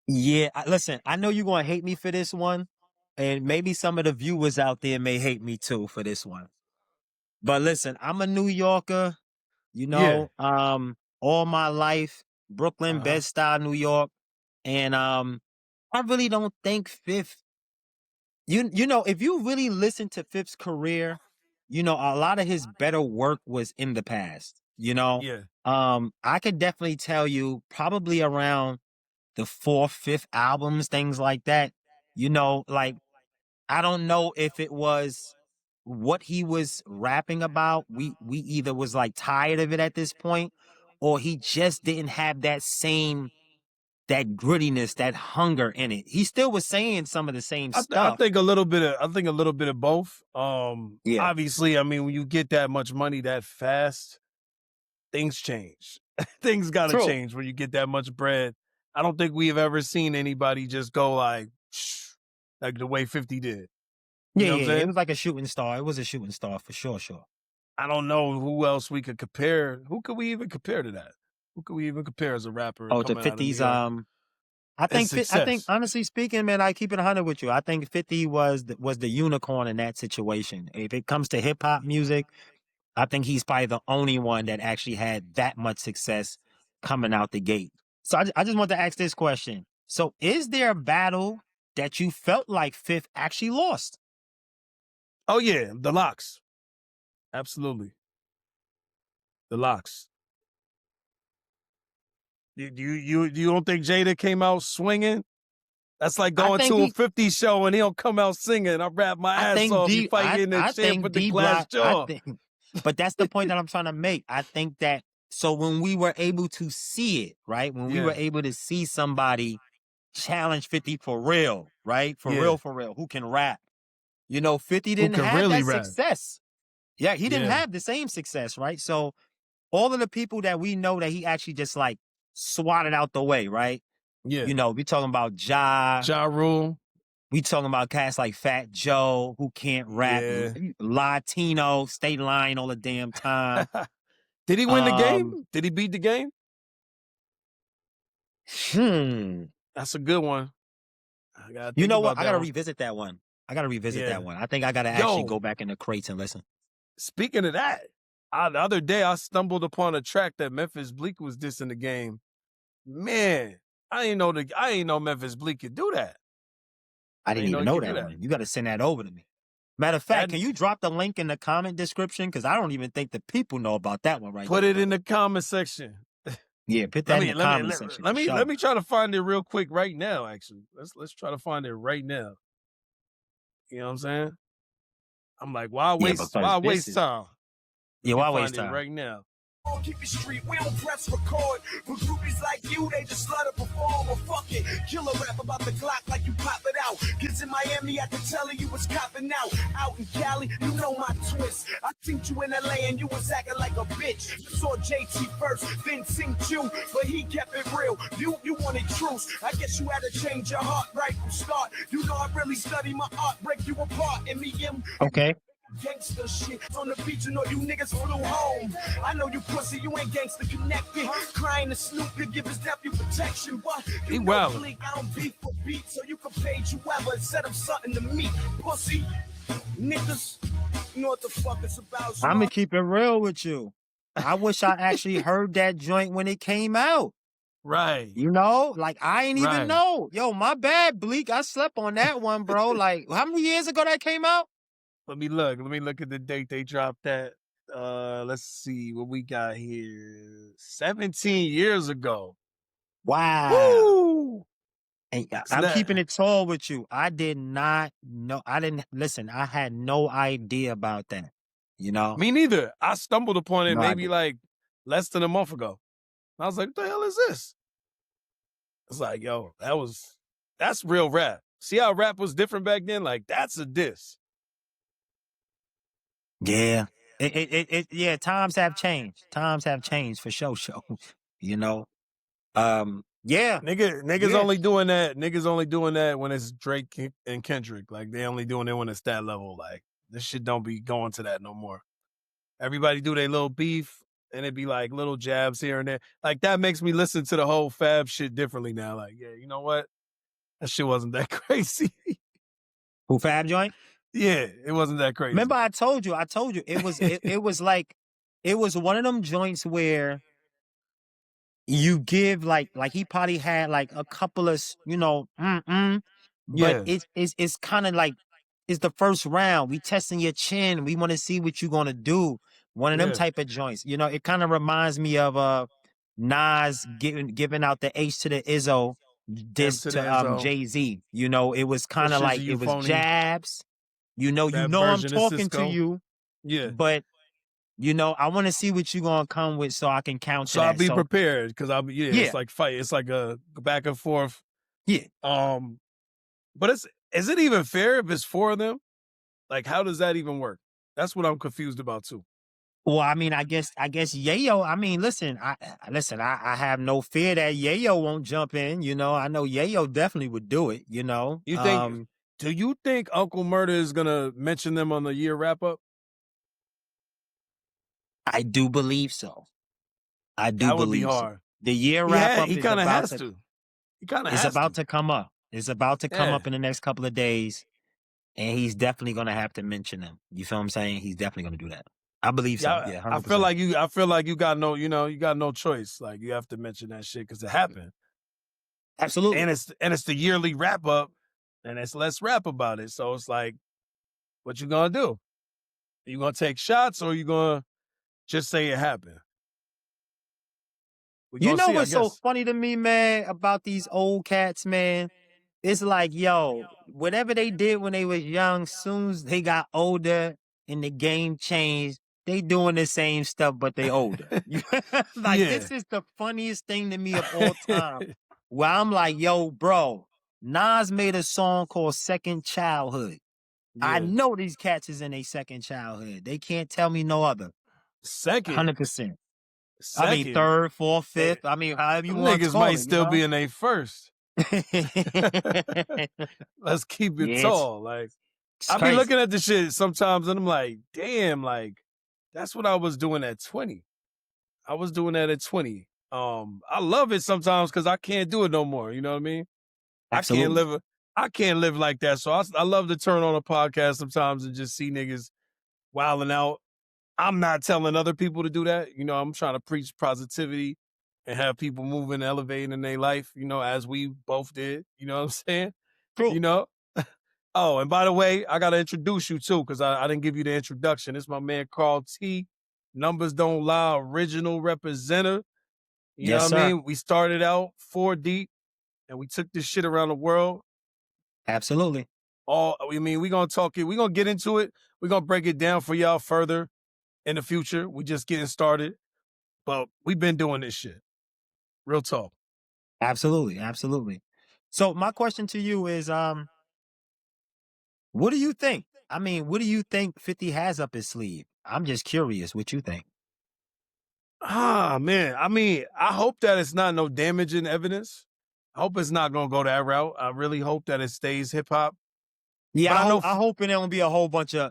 Yeah, listen, I know you're gonna hate me for this one, and maybe some of the viewers out there may hate me too for this one. But listen, I'm a New Yorker, you Yeah. know, all my life, Brooklyn, Bed-Stuy, New York, and I really don't think Fifth. You know, if you really listen to Fifth's career, you know, a lot of his better work was in the past. You know, Yeah. I could definitely tell you probably around the fourth, fifth albums, things like that. You know, like I don't know if it was what he was rapping about. We either was like tired of it at this point, or he just didn't have that grittiness, that hunger in it. He still was saying some of the same I stuff. think a little bit of both. Yeah, Obviously, I mean, when you get that much money that fast, things change. Things got to true. change when you get that much bread. I don't think we've ever seen anybody just go like the way 50 did. You Yeah, know what I'm yeah. It saying? was like a shooting star. It was a shooting star for sure, sure. I don't know who else we could compare. Who could we even compare to that? Who could we even compare as a rapper Oh, to coming out of New 50's, York and I think success? honestly speaking, man, I keep it 100 with you. I think 50 was the unicorn in that situation. If it comes to hip hop music, I think he's probably the only one that actually had that much success coming out the gate. So I just want to ask this question. So is there a battle that you felt like Fifth actually lost? Oh yeah, the locks. Absolutely. The locks. You don't think Jada came out swinging? That's like I going think to a 50 show and he don't come out singing. I rap my ass off. He fighting in the I champ think with the D glass Block, I jaw. think, but that's the point that I'm trying to make. I think that, so when we were able to see it, right? When we were Yeah. able to see somebody challenge 50 for real, right? Yeah. For real, who can rap. You know, 50 Who didn't can have really that rap? success. Yeah, he didn't Yeah. have the same success, right? So all of the people that we know that he actually just like swatted out the way, right? Yeah. You know, we talking about Ja. Ja Rule. We talking about cats like Fat Joe who can't rap, Yeah. Latino, stay lying all the damn time. Did he win the Um, game? Did he beat the game? hmm. That's a good one. I gotta You think know what? about I that gotta one. revisit that one. I gotta revisit Yeah. that one. I think I gotta actually Yo, go back in the crates and listen. speaking of that, the other day I stumbled upon a track that Memphis Bleek was dissing the game. Man, I ain't know Memphis Bleek could do that. I I didn't ain't know even he know could do that that. one. You gotta send that over to me. Matter of fact, That can you drop the link in the comment description? Because I don't even think the people know about that one right put there, it in bro. the comment section. Yeah, put Let that in me the let me comment let, section let for me sure. let me try to find it real quick right now. Actually, let's try to find it right now. You know what I'm saying? I'm like, why Yeah, waste because this is, time? yeah, Let me why waste find it time? right now. Keep it street, we don't press record. For groupies like you, they just let it perform. Or fuck it, killer rap about the Glock like you pop it out. Kids in Miami, I can tell you was copping out. Out in Cali, you know my twist. I seen you in LA and you was acting like a bitch. You saw JT first, then seen you, but he kept it real. You wanted truth. I guess you had to change your heart right from start. You know I really study my art, break you apart, and me and Okay. gangster shit on the beach, you know you niggas flew home. I know you pussy, you ain't gangster connected. Crying to Snoop to give his nephew protection. But He you know wildin'. Bleek, I don't beat for beat, so you can page whoever and set up something to me. Pussy, niggas, you know what the fuck it's about. So I'm gonna keep it real with you. I wish I actually heard that joint when it came out. Right, You know, like I ain't even right. know. Yo, my bad, Bleak. I slept on that one, bro. Like, how many years ago that came out? Let me look at the date they dropped that. Let's see what we got here. 17 years ago. Wow. Woo! And It's I'm not, keeping it tall with you. I did not know. I didn't listen. I had no idea about that. You know, me neither. I stumbled upon it no maybe idea. like less than a month ago. I was like, what the hell is this? It's like, yo, that's real rap. See how rap was different back then? Like, that's a diss. Yeah. Yeah. Times have changed. Times have changed for sure. You know. Yeah. Niggas Yeah. only doing that. Niggas only doing that when it's Drake and Kendrick. Like, they only doing it when it's that level. Like, this shit don't be going to that no more. Everybody do their little beef, and it be like little jabs here and there. Like, that makes me listen to the whole Fab shit differently now. Like, yeah, you know what? That shit wasn't that crazy. Who Fab joint? Yeah, it wasn't that crazy. Remember, I told you, it was it was like it was one of them joints where you give like he probably had like a couple of but Yeah. it's kind of like it's the first round. We testing your chin. We want to see what you're gonna do. One of them Yeah. type of joints. You know, it kind of reminds me of Nas giving out the H to the Izzo M diss to the to Izzo. Jay-Z. You know, it was kind of Shit's like a it was euphony. jabs. You know That I'm version of talking to Cisco. you, Yeah. but you know, I want to see what you're gonna come with so I can counter So I'll that. be So prepared because I'll be yeah, it's like fight. It's like a back and forth. yeah. But is it even fair if it's 4 of them? Like, how does that even work? That's what I'm confused about too. Well, I mean, I guess Yayo. I mean, listen, I have no fear that Yayo won't jump in. You know, I know Yayo definitely would do it. You know, Do you think Uncle Murda is gonna mention them on the year wrap up? I do believe so. I do That would be believe so. hard. The year wrap up He is kind of about has to to. He kind of is has about to. to come up. It's about to come Yeah. up in the next couple of days, and he's definitely gonna have to mention them. You feel what I'm saying? He's definitely gonna do that. I believe so. Yeah, Yeah, I 100%. feel like you got no, you got no choice. Like you have to mention that shit because it happened. Absolutely. And it's the yearly wrap up, and let's rap about it. So it's like, what you gonna do? Are you gonna take shots or are you gonna just say it happened? We You gonna know see, I what's so guess. funny to me, man, about these old cats, man? It's like, yo, whatever they did when they was young, soon as they got older and the game changed, they doing the same stuff, but they older. Like, Yeah. this is the funniest thing to me of all time. Where I'm like, yo, bro, Nas made a song called Second Childhood. I Yeah. know these cats is in a second childhood. They can't tell me no other. Second. 100%. I mean, Second. third, fourth, eh, fifth. I mean, however you Them want to niggas call might it, you still know? be in their first. Let's keep it Yeah, tall. Like, it's I be crazy. looking at the shit sometimes and I'm like, damn, like, that's what I was doing at 20. I was doing that at 20. I love it sometimes because I can't do it no more. You know what I mean? Absolutely. I can't live like that. So I love to turn on a podcast sometimes and just see niggas wilding out. I'm not telling other people to do that. You know, I'm trying to preach positivity and have people moving, elevating in their life, you know, as we both did. You know what I'm saying? True. You know? Oh, and by the way, I got to introduce you too, because I didn't give you the introduction. It's my man, Carl T. Numbers Don't Lie, original representative. You know Yes, what I sir. mean? We started out 4 deep and we took this shit around the world. Absolutely. I mean, we're going to talk it. We're going to get into it. We're going to break it down for y'all further in the future. We just getting started, but we've been doing this shit. Real talk. Absolutely. Absolutely. So my question to you is, what do you think? I mean, what do you think 50 has up his sleeve? I'm just curious what you think. Ah, man. I mean, I hope that it's not no damaging evidence. I hope it's not going to go that route. I really hope that it stays hip hop. Yeah, But I know I hope it don't be a whole bunch of,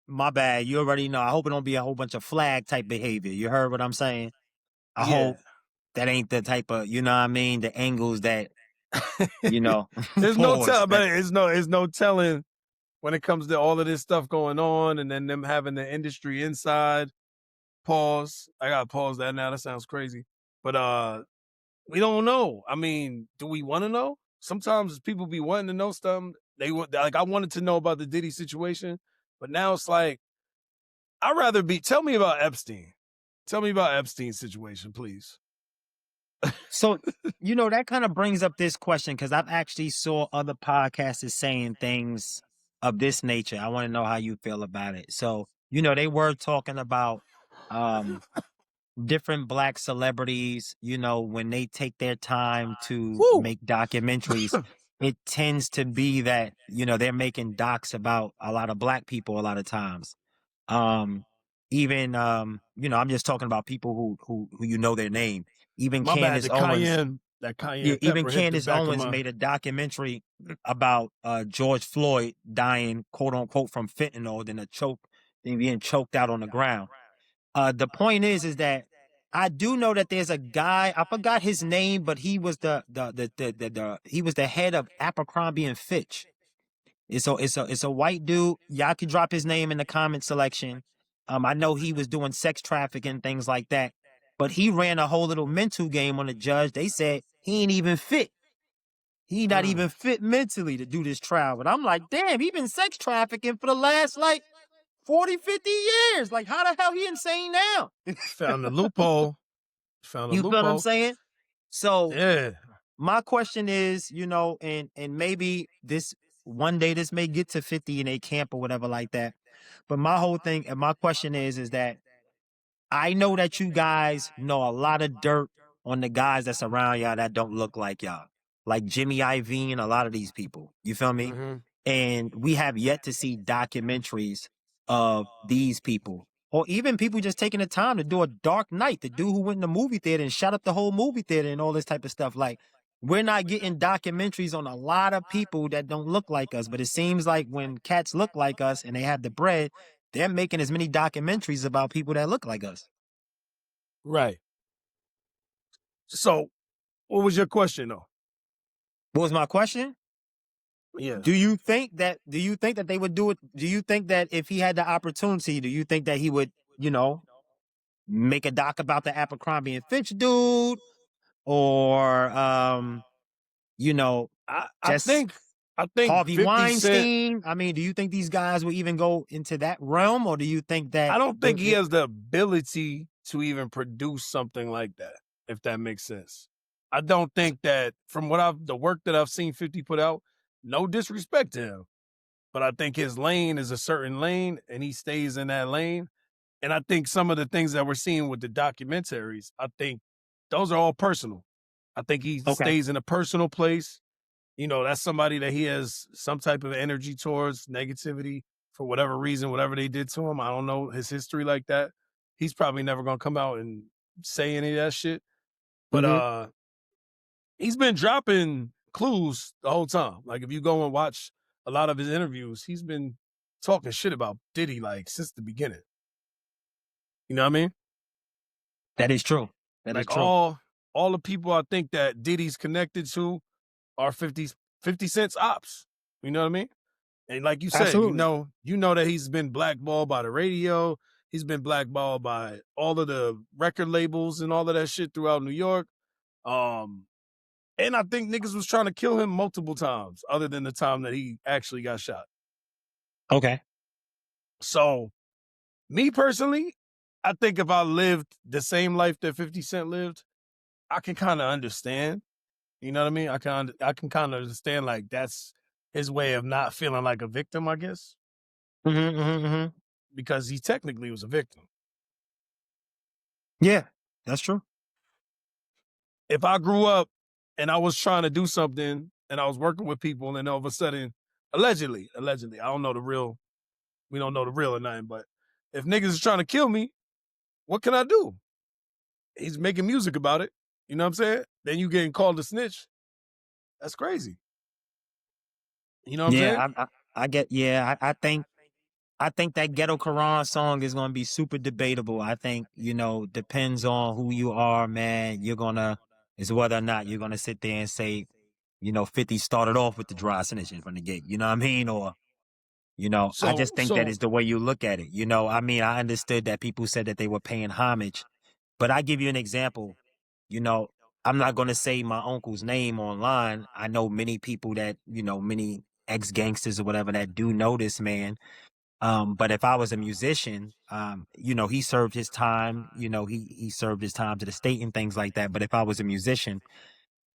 my bad, you already know. I hope it don't be a whole bunch of flag type behavior. You heard what I'm saying? I yeah. hope that ain't the type of, you know what I mean? The angles that, you know, There's no pause. telling, but it's no telling when it comes to all of this stuff going on and then them having the industry inside. Pause. I gotta pause that now. That sounds crazy. But we don't know. I mean, do we want to know? Sometimes people be wanting to know something. They like I wanted to know about the Diddy situation, but now it's like I'd rather be. Tell me about Epstein. Tell me about Epstein's situation, please. So, you know, that kind of brings up this question because I've actually saw other podcasters saying things of this nature. I want to know how you feel about it. So, you know, they were talking about um different black celebrities, you know, when they take their time to Woo! make documentaries, it tends to be that, you know, they're making docs about a lot of black people a lot of times. Even you know, I'm just talking about people who you know their name. Even My bad. Candace The Owens, cayenne, that yeah, cayenne even pepper hit the Candace back of Owens my. made a documentary about George Floyd dying, quote unquote, from fentanyl, then being choked out on the ground. The point is that I do know that there's a guy, I forgot his name, but he was he was the head of Abercrombie and Fitch. It's a white dude. Y'all can drop his name in the comment selection. I know he was doing sex trafficking, things like that. But he ran a whole little mental game on the judge. They said he ain't even fit. He not even fit mentally to do this trial. But I'm like, damn, he been sex trafficking for the last like 40, 50 years. Like, how the hell he insane now? Found a loophole. Found a You feel what I'm loophole. saying? So Yeah. my question is, you know, and maybe this one day this may get to 50 in a camp or whatever like that. But my whole thing and my question is that I know that you guys know a lot of dirt on the guys that's around y'all that don't look like y'all, like Jimmy Iovine, a lot of these people. You feel me? Mm-hmm. And we have yet to see documentaries of these people, or even people just taking the time to do a Dark Knight. The dude who went in the movie theater and shot up the whole movie theater and all this type of stuff. Like, we're not getting documentaries on a lot of people that don't look like us. But it seems like when cats look like us and they have the bread, they're making as many documentaries about people that look like us. Right. So, what was your question, though? What was my question? Yeah. Do you think that they would do it? Do you think that if he had the opportunity, do you think that he would, you know, make a doc about the Abercrombie and Fitch dude, or you know, I just think Harvey 50 Cent. Weinstein? I mean, do you think these guys will even go into that realm, or do you think that I don't think he has the ability to even produce something like that, if that makes sense. I don't think that from the work that I've seen 50 put out, no disrespect to him, but I think his lane is a certain lane and he stays in that lane. And I think some of the things that we're seeing with the documentaries, I think those are all personal. I think he stays in a personal place. You know, that's somebody that he has some type of energy towards, negativity for whatever reason, whatever they did to him. I don't know his history like that. He's probably never going to come out and say any of that shit. But he's been dropping clues the whole time. Like, if you go and watch a lot of his interviews, he's been talking shit about Diddy like since the beginning. You know what I mean? That is true. That is Like true. all the people I think that Diddy's connected to are 50 Cent's ops. You know what I mean? And like you said, Absolutely. you know that he's been blackballed by the radio. He's been blackballed by all of the record labels and all of that shit throughout New York. And I think niggas was trying to kill him multiple times, other than the time that he actually got shot. Okay. So, me personally, I think if I lived the same life that 50 Cent lived, I can kind of understand. You know what I mean? I can kind of understand, like, that's his way of not feeling like a victim, I guess. Because he technically was a victim. Yeah, that's true. If I grew up and I was trying to do something and I was working with people and all of a sudden, allegedly, I don't know the real, we don't know the real or nothing, but if niggas is trying to kill me, what can I do? He's making music about it. You know what I'm saying? Then you getting called a snitch. That's crazy. You know what I'm saying? Yeah, I get. Yeah, I think that Ghetto Quran song is going to be super debatable. I think, you know, depends on who you are, man. Is whether or not you're going to sit there and say, you know, 50 started off with the dry snitching from the gate. You know what I mean? Or, you know, I So, just think that is the way you look at it. You know, I mean, I understood that people said that they were paying homage, but I give you an example. You know, I'm not going to say my uncle's name online. I know many people that, you know, many ex-gangsters or whatever that do know this man. But if I was a musician, you know, he served his time, you know, he served his time to the state and things like that. But if I was a musician,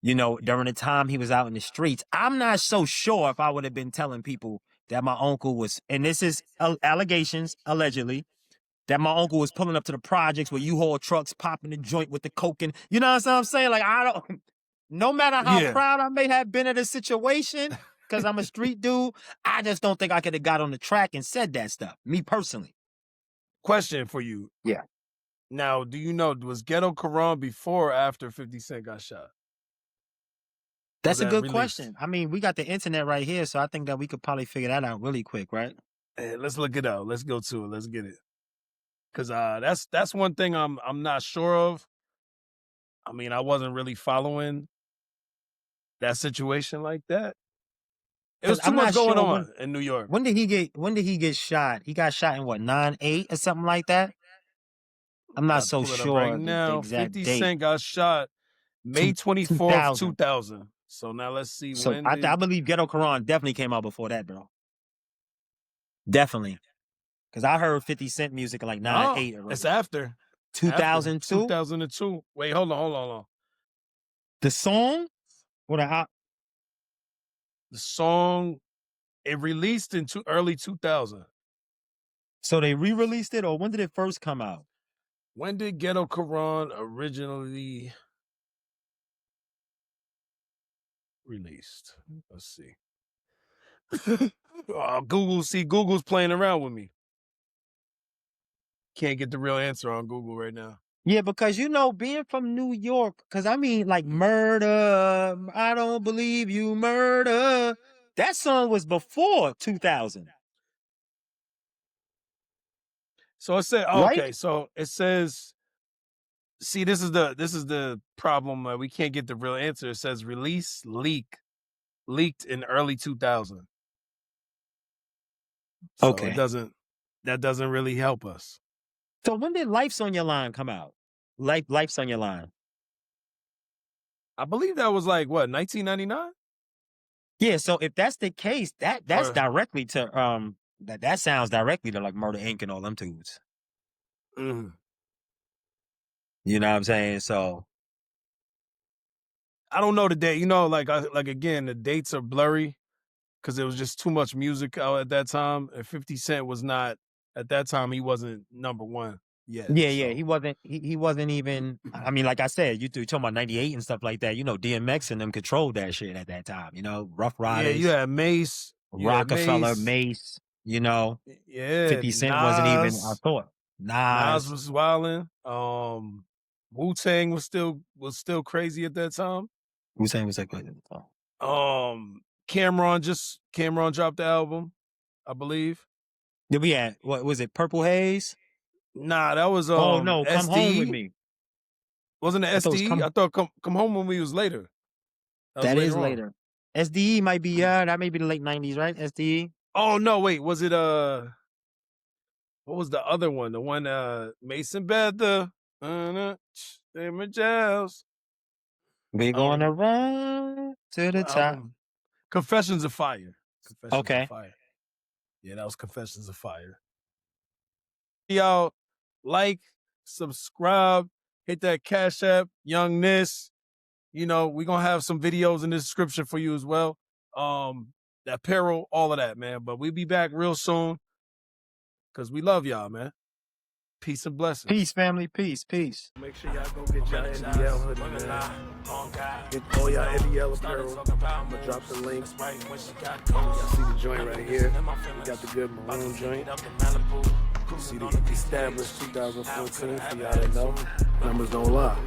you know, during the time he was out in the streets, I'm not so sure if I would have been telling people that my uncle was, and this is allegations, allegedly, that my uncle was pulling up to the projects where U-Haul trucks popping the joint with the coke and, you know what I'm saying? Like, I don't, no matter how yeah. proud I may have been of the situation, because I'm a street dude, I just don't think I could have got on the track and said that stuff, me personally. Question for you. Yeah. Now, do you know, was Ghetto Quran before or after 50 Cent got shot? That's a that good released? question. I mean, we got the internet right here, so I think that we could probably figure that out really quick, right? Let's look it up. Let's go to it. Let's get it. Cause that's one thing I'm not sure of. I mean, I wasn't really following that situation like that. It was Because too I'm much not going sure on in New York. when did he get shot? He got shot in what, 9/8 or something like that? I'm not About to so pull it up right sure the now. exact 50 date. Cent got shot May 24th, 2000. 2000. So now let's see So when I did believe Ghetto Quran definitely came out before that, bro. Definitely. Because I heard 50 Cent music in like no, 9/8 it's already. after 2002? 2002. Wait, hold on. The song? What The song it released in early 2000. so they re-released it, or when did it first come out? When did Ghetto Quran originally released? Let's see. Google's playing around with me. Can't get the real answer on Google right now. Yeah, because being from New York, because I mean, like Murda, I don't believe you, Murda. That song was before 2000, So it said, right? okay, so it says, see, this is the problem. We can't get the real answer. It says leaked in early 2000. So Okay. that doesn't really help us. So when did Life's on Your Line come out? Life's on Your Line. I believe that was like what, 1999? Yeah, so if that's the case, that's Or directly to that sounds directly to like Murder Inc. and all them dudes. mhm. You know what I'm saying? So I don't know the date. Like again, the dates are blurry because there was just too much music out at that time, and 50 Cent was not at that time. He wasn't number one yet. yeah, So he wasn't even. I mean, like I said, you talking about 98 and stuff like that. DMX and them controlled that shit at that time. Rough yeah, you Riders, had Mace, Rocafella, Mace. yeah, 50 Cent wasn't even a Nas. thought. Nas Nas, was wilding. Wu-Tang was still crazy at that time. Hussein was like, Cameron dropped the album, I believe. did we had what was it? Purple Haze? Nah, that was Oh no, Come Home With SDE. Me. Wasn't it I thought it was SDE? I thought come home when we was later. That was That is later on. later. SDE might be that may be the late 90s, right? SDE. Oh no, wait, was it what was the other one? The one Mason Betha. Jazz. We're gonna run to the top. Confessions of Fire. Confessions Okay. of Fire. Yeah, that was Confessions of Fire. Y'all like, subscribe, hit that Cash App, Young Niss. We're gonna have some videos in the description for you as well. The apparel, all of that, man. But we'll be back real soon because we love y'all, man. Peace and blessings. Peace, family. Peace. Make sure y'all go get y'all NDL hoodie, man. Get all y'all NDL apparel. I'm gonna drop the link. Y'all see the joint right here. We got the good maroon joint. You see the established 2014 for y'all that know. Numbers don't lie.